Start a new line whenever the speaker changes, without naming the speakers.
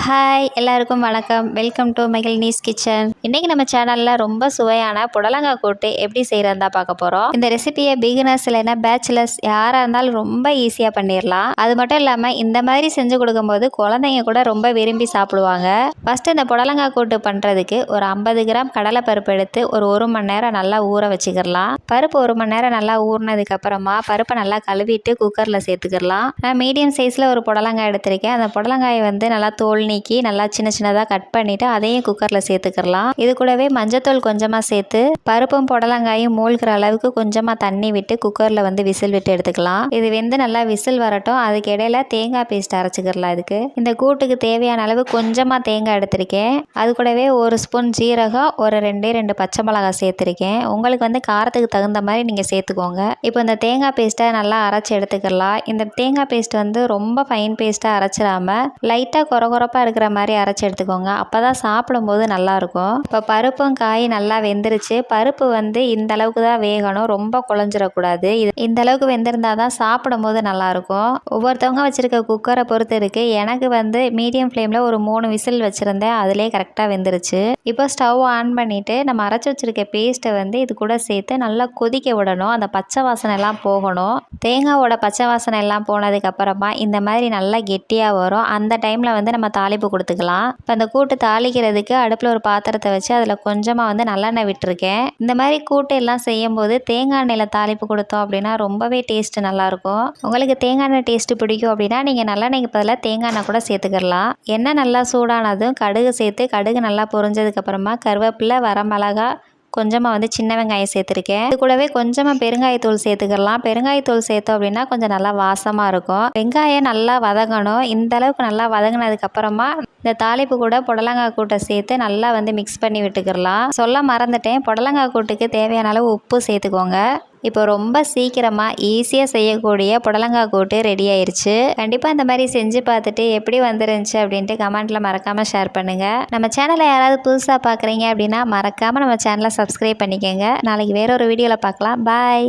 Hi எல்லாருக்கும் வணக்கம். Welcome to மகிழ்நீஸ் கிச்சன். இன்னைக்கு நம்ம சேனல்ல ரொம்ப சுவையான புடலங்காய் கூட்டு எப்படி செய்யறதா பார்க்க போறோம். இந்த ரெசிபியை பிகினர்ஸ் இல்லைன்னா பேச்சுலர்ஸ் யாரா இருந்தாலும் ரொம்ப ஈஸியா பண்ணிடலாம். அது மட்டும் இல்லாம இந்த மாதிரி செஞ்சு கொடுக்கும்போது குழந்தைங்க கூட ரொம்ப விரும்பி சாப்பிடுவாங்க. ஃபர்ஸ்ட் இந்த புடலங்காய் கூட்டு பண்றதுக்கு ஒரு 50 கிராம் கடலை பருப்பு எடுத்து ஒரு மணி நேரம் நல்லா ஊற வச்சுக்கலாம். பருப்பு 1 மணி நேரம் நல்லா ஊறினதுக்கு அப்புறமா பருப்பை நல்லா கழுவிட்டு குக்கர்ல சேர்த்துக்கலாம். நான் மீடியம் சைஸ்ல ஒரு புடலங்காய் எடுத்திருக்கேன். அந்த புடலங்காயை வந்து நல்லா தோல் நீக்கி நல்லா சின்ன சின்னதாக கட் பண்ணிவிட்டு அதையும் குக்கரில் சேர்த்துக்கலாம். இது கூடவே மஞ்சத்தூள் கொஞ்சமாக சேர்த்து பருப்பும் புடலங்காயும் மூழ்கிற அளவுக்கு கொஞ்சமாக தண்ணி விட்டு குக்கரில் வந்து விசில் விட்டு எடுத்துக்கலாம். இது வெந்து நல்லா விசில் வரட்டும். அதுக்கு இடையில தேங்காய் பேஸ்ட் அரைச்சிக்கலாம். இதுக்கு இந்த கூட்டுக்கு தேவையான அளவு கொஞ்சமாக தேங்காய் எடுத்திருக்கேன். அது கூடவே ஒரு ஸ்பூன் ஜீரகம், ஒரு 2 பச்சை மிளகாய் சேர்த்துருக்கேன். உங்களுக்கு வந்து காரத்துக்கு தகுந்த மாதிரி நீங்கள் சேர்த்துக்கோங்க. இப்போ இந்த தேங்காய் பேஸ்ட்டை நல்லா அரைச்சி எடுத்துக்கலாம். இந்த தேங்காய் பேஸ்ட் வந்து ரொம்ப ஃபைன் பேஸ்ட்டாக அரைச்சிடாம லைட்டாக கொரகொரப்பாக இருக்கிற மாதிரி அரைச்சி எடுத்துக்கோங்க. அப்போ தான் சாப்பிடும்போது நல்லாயிருக்கும். இப்போ பருப்பும் காய் நல்லா வெந்துருச்சு. பருப்பு வந்து இந்த அளவுக்கு தான் வேகணும், ரொம்ப குழஞ்சிடக்கூடாது. இந்த அளவுக்கு வெந்திருந்தால் தான் சாப்பிடும்போது நல்லாயிருக்கும். ஒவ்வொருத்தவங்க வச்சுருக்க குக்கரை பொறுத்து இருக்குது. எனக்கு வந்து மீடியம் ஃப்ளேமில் ஒரு 3 விசில் வச்சுருந்தேன். அதிலே கரெக்டாக வெந்துருச்சு. இப்போ ஸ்டவ் ஆன் பண்ணிவிட்டு நம்ம அரைச்சி வச்சுருக்க பேஸ்ட்டை வந்து இது கூட சேர்த்து நல்லா கொதிக்க விடணும். அந்த பச்சை வாசனை எல்லாம் போகணும். தேங்காவோட பச்சை வாசனை எல்லாம் போனதுக்கப்புறமா இந்த மாதிரி நல்லா கெட்டியாக வரும். அந்த டைமில் வந்து நம்ம தாளிப்பு கொடுத்துக்கலாம். இப்போ அந்த கூட்டு தாளிக்கிறதுக்கு அடுப்பில் ஒரு பாத்திரத்தை வச்சு அதில் கொஞ்சமாக வந்து நல்லெண்ணெய் விட்டுருக்கேன். இந்த மாதிரி கூட்டு எல்லாம் செய்யும் போது தேங்காய் எண்ணெயில் தாளிப்பு கொடுத்தோம் அப்படின்னா ரொம்பவே டேஸ்ட் நல்லாயிருக்கும். உங்களுக்கு தேங்காய் எண்ணெய் டேஸ்ட் பிடிக்கும் அப்படின்னா நீங்கள் நல்லெண்ணெய்க்கு பதிலாக தேங்காய் எண்ணெய் கூட சேர்த்துக்கலாம். எண்ணெய் நல்லா சூடானதும் கடுகு சேர்த்து கடுகு நல்லா பொரிஞ்சதுக்கப்புறமா கருவேப்பிலை, வரமிளகா, கொஞ்சமாக வந்து சின்ன வெங்காயம் சேர்த்துருக்கேன். இது கூடவே கொஞ்சமாக பெருங்காயத்தூள் சேர்த்துக்கலாம். பெருங்காயத்தூள் சேர்த்தோம் அப்படின்னா கொஞ்சம் நல்லா வாசமாக இருக்கும். வெங்காயம் நல்லா வதங்கணும். இந்த அளவுக்கு நல்லா வதங்கினதுக்கப்புறமா இந்த தாளிப்பு கூட புடலங்காய் கூட்டை சேர்த்து நல்லா வந்து மிக்ஸ் பண்ணி விட்டுக்கிடலாம். சொல்ல மறந்துட்டேன், புடலங்காய் கூட்டுக்கு தேவையான அளவு உப்பு சேர்த்துக்கோங்க. இப்போ ரொம்ப சீக்கிரமாக ஈஸியாக செய்யக்கூடிய புடலங்காய் கூட்டு ரெடி ஆயிடுச்சு. கண்டிப்பாக இந்த மாதிரி செஞ்சு பார்த்துட்டு எப்படி வந்துருந்துச்சு அப்படின்ட்டு கமெண்ட்டில் மறக்காமல் ஷேர் பண்ணுங்கள். நம்ம சேனலை யாராவது புதுசாக பார்க்குறீங்க அப்படின்னா மறக்காமல் நம்ம சேனலை சப்ஸ்கிரைப் பண்ணிக்கோங்க. நாளைக்கு வேற ஒரு வீடியோவில் பார்க்கலாம். பாய்.